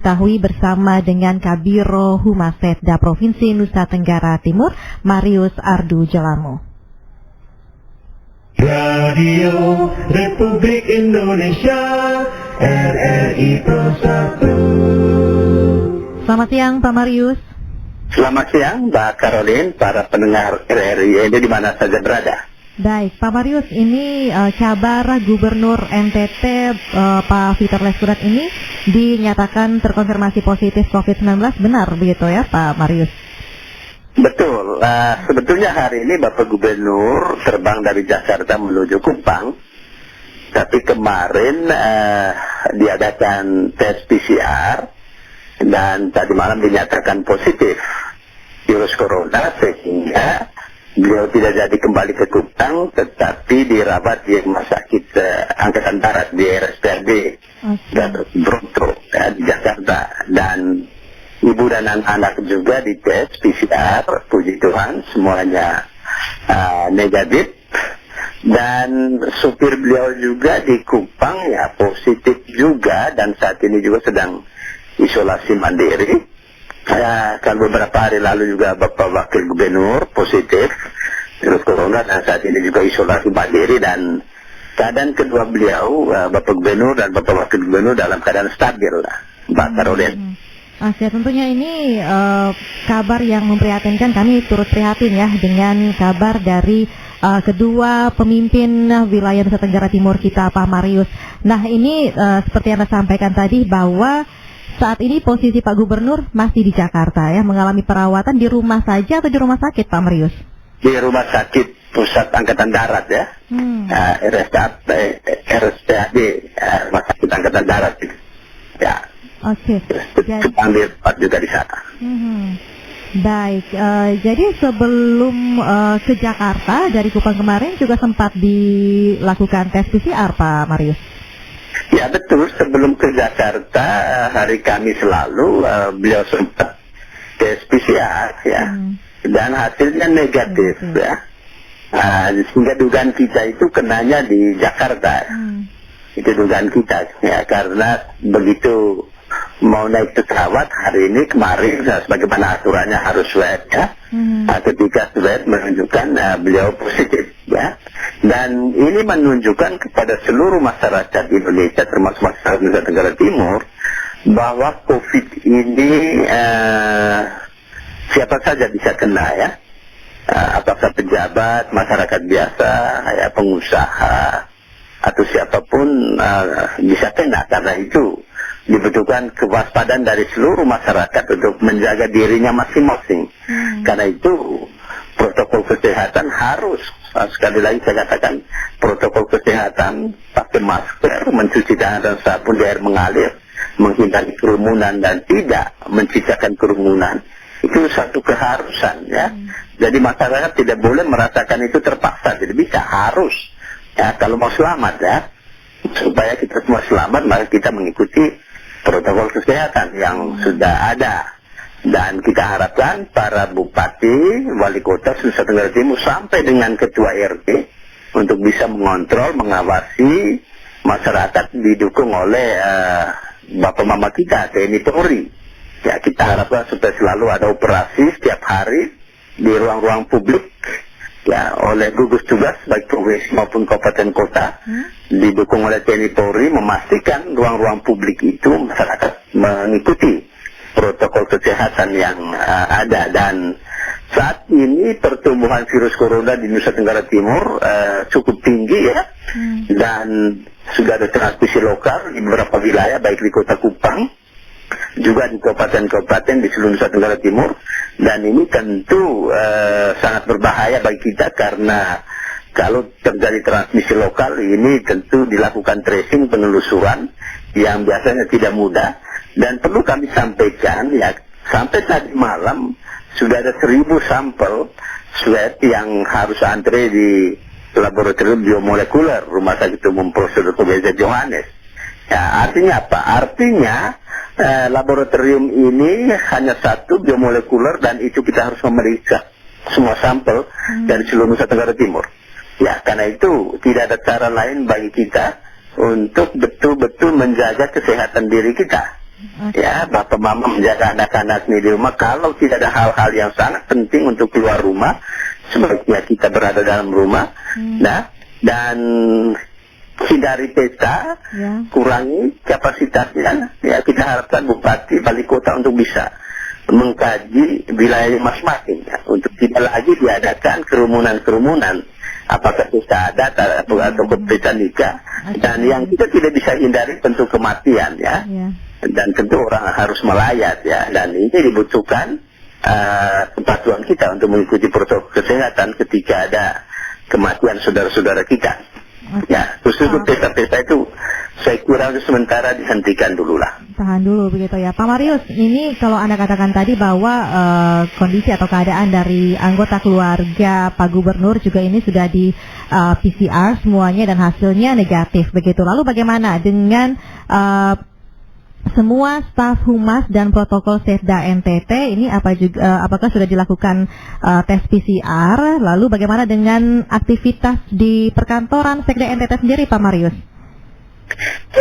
Tahui bersama dengan Kabiro Humas Setda Provinsi Nusa Tenggara Timur, Marius Ardu Jelamo. Radio Republik Indonesia, RRI Pro 1. Selamat siang Pak Marius. Selamat siang Mbak Caroline, para pendengar RRI di mana saja berada. Baik, Pak Marius, ini kabar Gubernur NTT Pak Peter Lesurat ini dinyatakan terkonfirmasi positif COVID-19, benar begitu ya Pak Marius? Betul, sebetulnya hari ini Bapak Gubernur terbang dari Jakarta menuju Kupang, tapi kemarin diadakan tes PCR dan tadi malam dinyatakan positif virus corona, sehingga beliau tidak jadi kembali ke Kupang, tetapi dirawat di Rumah Sakit Angkatan Darat di RSPAD Gatot Broto di Jakarta. Dan ibu dan anak-anak juga dites PCR, puji Tuhan semuanya negatif. Dan supir beliau juga di Kupang ya positif juga, dan saat ini juga sedang isolasi mandiri. Kalau beberapa hari lalu juga Bapak Wakil Gubernur positif virus corona, dan saat ini juga isolasi mandiri, dan keadaan kedua beliau, Bapak Gubernur dan Bapak Wakil Gubernur, dalam keadaan stabil, Mbak Caroline. Oke, tentunya ini kabar yang memprihatinkan. Kami turut prihatin ya dengan kabar dari kedua pemimpin wilayah Nusa Tenggara Timur kita, Pak Marius. Nah, ini seperti yang Anda sampaikan tadi bahwa saat ini posisi Pak Gubernur masih di Jakarta ya, mengalami perawatan di rumah saja atau di rumah sakit Pak Marius? Di Rumah Sakit Pusat Angkatan Darat ya, RSPAD, Rumah Sakit Angkatan Darat ya. Oke. Ambil part juga di sana. Baik, jadi sebelum ke Jakarta dari Kupang kemarin juga sempat dilakukan tes PCR Pak Marius? Ya betul, sebelum ke Jakarta hari Kamis lalu beliau sempat tes PCR ya, dan hasilnya negatif ya. Sehingga dugaan kita itu kenanya di Jakarta. Itu dugaan kita ya, karena begitu mau naik pesawat hari ini, kemarin sebagaimana aturannya harus swab ya. Ketika swab menunjukkan beliau positif ya. Dan ini menunjukkan kepada seluruh masyarakat Indonesia, termasuk masyarakat Nusa Tenggara Timur, bahwa COVID ini siapa saja bisa kena ya. Apakah pejabat, masyarakat biasa, ya, pengusaha, atau siapapun bisa kena. Karena itu dibutuhkan kewaspadaan dari seluruh masyarakat untuk menjaga dirinya masing-masing. Karena itu protokol kesehatan harus, sekali lagi saya katakan, protokol kesehatan, pakai masker, mencuci tangan dan sabun di air mengalir, menghindari kerumunan dan tidak menciptakan kerumunan. Itu satu keharusan ya. Jadi masyarakat tidak boleh merasakan itu terpaksa, tidak bisa, harus ya, kalau mau selamat ya. Supaya kita semua selamat, maka kita mengikuti protokol kesehatan yang sudah ada. Dan kita harapkan para bupati, wali kota Nusa Tenggara Timur sampai dengan ketua RT untuk bisa mengontrol, mengawasi masyarakat, didukung oleh Bapak Mama kita, TNI Polri. Ya, kita harapkan supaya selalu ada operasi setiap hari di ruang-ruang publik ya, oleh gugus tugas baik provinsi maupun kabupaten kota, didukung oleh TNI Polri, memastikan ruang-ruang publik itu masyarakat mengikuti protokol kesehatan yang ada. Dan saat ini pertumbuhan virus corona di Nusa Tenggara Timur cukup tinggi ya, dan sudah ada transmisi lokal di beberapa wilayah baik di Kota Kupang juga di kabupaten-kabupaten di seluruh Nusa Tenggara Timur. Dan ini tentu sangat berbahaya bagi kita, karena kalau terjadi transmisi lokal ini tentu dilakukan tracing, penelusuran yang biasanya tidak mudah. Dan perlu kami sampaikan ya, sampai tadi malam sudah ada 1000 sampel swab yang harus antre di laboratorium biomolekuler Rumah Sakit Umum Prof. Dr. Johannes. Ya, artinya apa? Artinya laboratorium ini hanya satu, biomolekuler, dan itu kita harus memeriksa semua sampel dari seluruh Nusa Tenggara Timur. Ya, karena itu tidak ada cara lain bagi kita untuk betul-betul menjaga kesehatan diri kita. Ya, bapak mama menjaga anak-anak di rumah. Kalau tidak ada hal-hal yang sangat penting untuk keluar rumah, sebaiknya kita berada dalam rumah. Nah, dan hindari pesta, kurangi kapasitasnya. Ya, kita harapkan bupati, wali kota untuk bisa mengkaji wilayah masing-masing ya, untuk tidak lagi diadakan kerumunan-kerumunan, apakah pesta adat atau pesta nikah, dan yang kita tidak bisa hindari tentu kematian ya, dan tentu orang harus melayat ya, dan ini dibutuhkan kepatuhan kita untuk mengikuti protokol kesehatan ketika ada kematian saudara-saudara kita. Ya, khusus pesta-pesta itu saya kira sementara dihentikan dulu lah. Tahan dulu begitu ya. Pak Marius, ini kalau Anda katakan tadi bahwa kondisi atau keadaan dari anggota keluarga Pak Gubernur juga ini sudah di PCR semuanya dan hasilnya negatif begitu. Lalu bagaimana dengan semua staf humas dan protokol Setda NTT ini apakah sudah dilakukan tes PCR? Lalu bagaimana dengan aktivitas di perkantoran Sekda NTT sendiri, Pak Marius?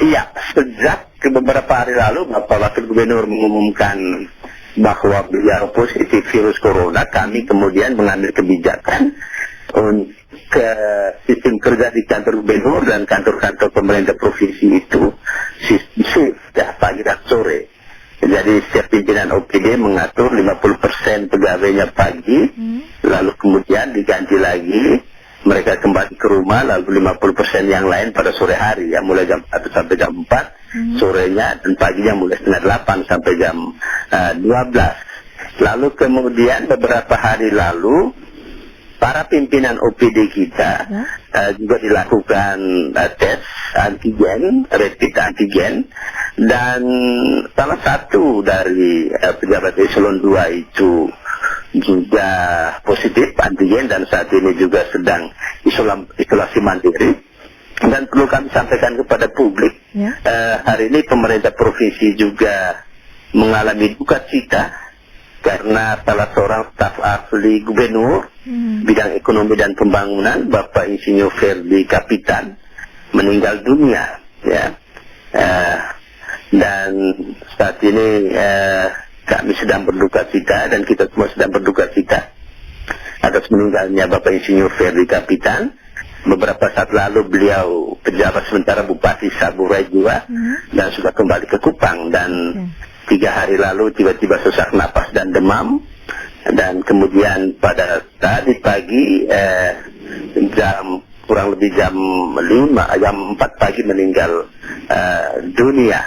Iya, sejak beberapa hari lalu Bapak Wakil Gubernur mengumumkan bahwa beliau positif virus corona, kami kemudian mengambil kebijakan ke sistem kerja di kantor gubernur dan kantor-kantor pemerintah provinsi itu shift ya, pagi dan sore. Jadi setiap pimpinan OPD mengatur 50% pegawainya pagi, lalu kemudian diganti lagi, mereka kembali ke rumah, lalu 50% yang lain pada sore hari ya, mulai jam 1 sampai jam 4 sorenya, dan paginya mulai setengah 8 sampai jam 12. Lalu kemudian beberapa hari lalu para pimpinan OPD kita juga dilakukan tes antigen, rapid antigen, dan salah satu dari pejabat eselon 2 itu juga positif antigen dan saat ini juga sedang isolasi mandiri. Dan perlu kami sampaikan kepada publik, hari ini pemerintah provinsi juga mengalami duka cita karena salah seorang staf ahli gubernur bidang ekonomi dan pembangunan, Bapak Insinyur Ferdi Kapitan, meninggal dunia ya. Dan saat ini kami sedang berduka cita dan kita semua sedang berduka cita atas meninggalnya Bapak Insinyur Ferdi Kapitan. Beberapa saat lalu beliau pejabat sementara Bupati Saburai juga dan sudah kembali ke Kupang, dan 3 hari lalu tiba-tiba sesak napas dan demam, dan kemudian pada tadi pagi kurang lebih jam 4 pagi meninggal dunia.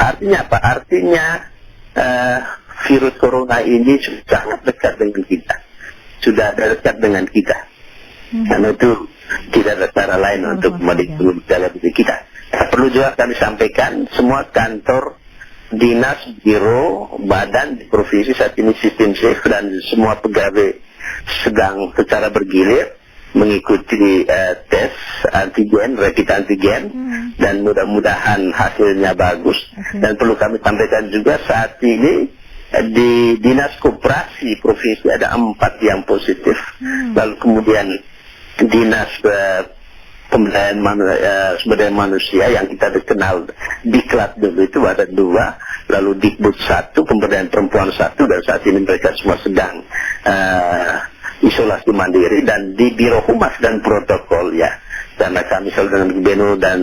Artinya apa? Artinya virus corona ini sudah sangat dekat dengan kita, sudah dekat dengan kita, karena itu tidak ada cara lain untuk melindungi diri kita. Perlu juga kami sampaikan, semua kantor dinas, biro, badan di provinsi saat ini sistem safe dan semua pegawai sedang secara bergilir mengikuti tes antigen, rapid antigen, dan mudah-mudahan hasilnya bagus. Dan perlu kami sampaikan juga saat ini di dinas koperasi provinsi ada 4 yang positif, lalu kemudian dinas pemberdayaan sumber daya manusia yang kita kenal Diklat dulu itu ada 2, lalu Dikbud 1, pemberdayaan perempuan 1, dan saat ini mereka semua sedang isolasi mandiri. Dan di Biro Humas dan Protokol ya, karena kami selalu dengan gubernur dan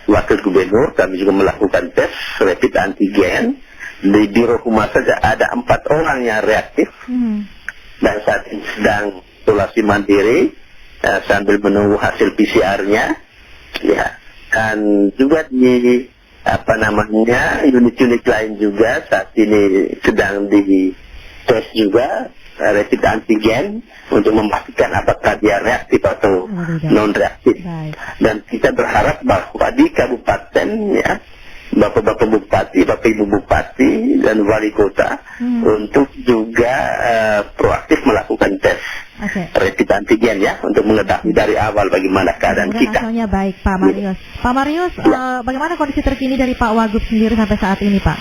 wakil gubernur, kami juga melakukan tes rapid antigen. Di Biro Humas saja ada 4 orang yang reaktif dan saat ini sedang isolasi mandiri sambil menunggu hasil PCR-nya ya. Dan juga di unit-unit lain juga saat ini sedang di tes juga rapid antigen untuk memastikan apakah dia reaktif atau non reaktif. Dan kita berharap bahwa di kabupaten ya, Bapak-Bapak Bupati, Bapak Ibu Bupati dan Wali Kota untuk juga proaktif melakukan tes rapid antigen ya, untuk mengetahui dari awal bagaimana keadaan kita. Hasilnya baik, Pak Marius. Pak Marius, bagaimana kondisi terkini dari Pak Wagub sendiri sampai saat ini, Pak?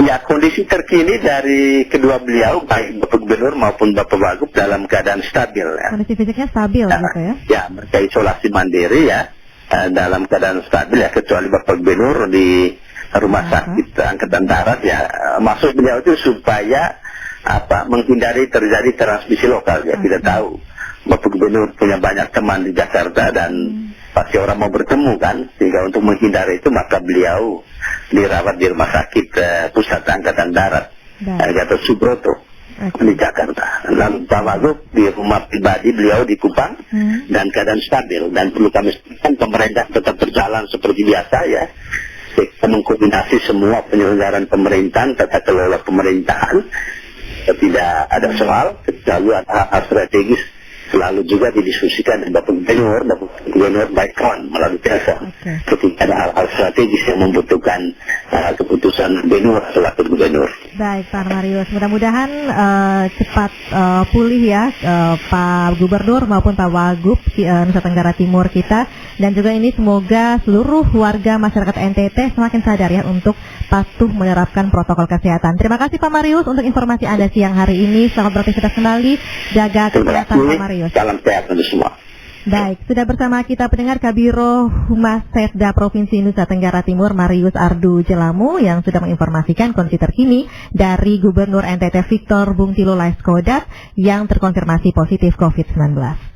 Ya, kondisi terkini dari kedua beliau, baik Bapak Gubernur maupun Bapak Wagub, dalam keadaan stabil ya. Kondisi fisiknya stabil gitu ya? Ya, mereka isolasi mandiri ya, dalam keadaan stabil ya, kecuali Bapak Gubernur di rumah sakit Angkatan Darat ya. Maksud beliau itu supaya menghindari terjadi transmisi lokal ya. Kita tahu Bapak Gubernur punya banyak teman di Jakarta dan pasti orang mau bertemu kan, sehingga untuk menghindari itu maka beliau dirawat di rumah sakit pusat Angkatan Darat Gatot Subroto di Jakarta. Lalu Pak Wagub di rumah pribadi beliau di Kupang dan keadaan stabil, dan perlu kami sampaikan pemerintah tetap berjalan seperti biasa ya. Kita mengkoordinasi semua penyelenggaraan pemerintahan, tata kelola pemerintahan, tidak ada soal, selalu ada hal-hal strategis selalu juga didiskusikan dengan Bapak Gubernur baik kawan melalui telepon ketika ada hal-hal strategis yang membutuhkan keputusan gubernur selaku gubernur. Baik Pak Marius, mudah-mudahan cepat pulih ya Pak Gubernur maupun Pak Wagub Nusa Tenggara Timur kita, dan juga ini semoga seluruh warga masyarakat NTT semakin sadar ya untuk patuh menerapkan protokol kesehatan. Terima kasih Pak Marius untuk informasi Anda siang hari ini. Selamat beraktivitas kembali, jaga kesehatan Pak Marius. Salam sehat untuk semua. Baik, sudah bersama kita pendengar Kabiro Humas Setda Provinsi Nusa Tenggara Timur Marius Ardu Jelamu yang sudah menginformasikan kondisi terkini dari Gubernur NTT Victor Bung Tilu Laiskodat yang terkonfirmasi positif COVID-19.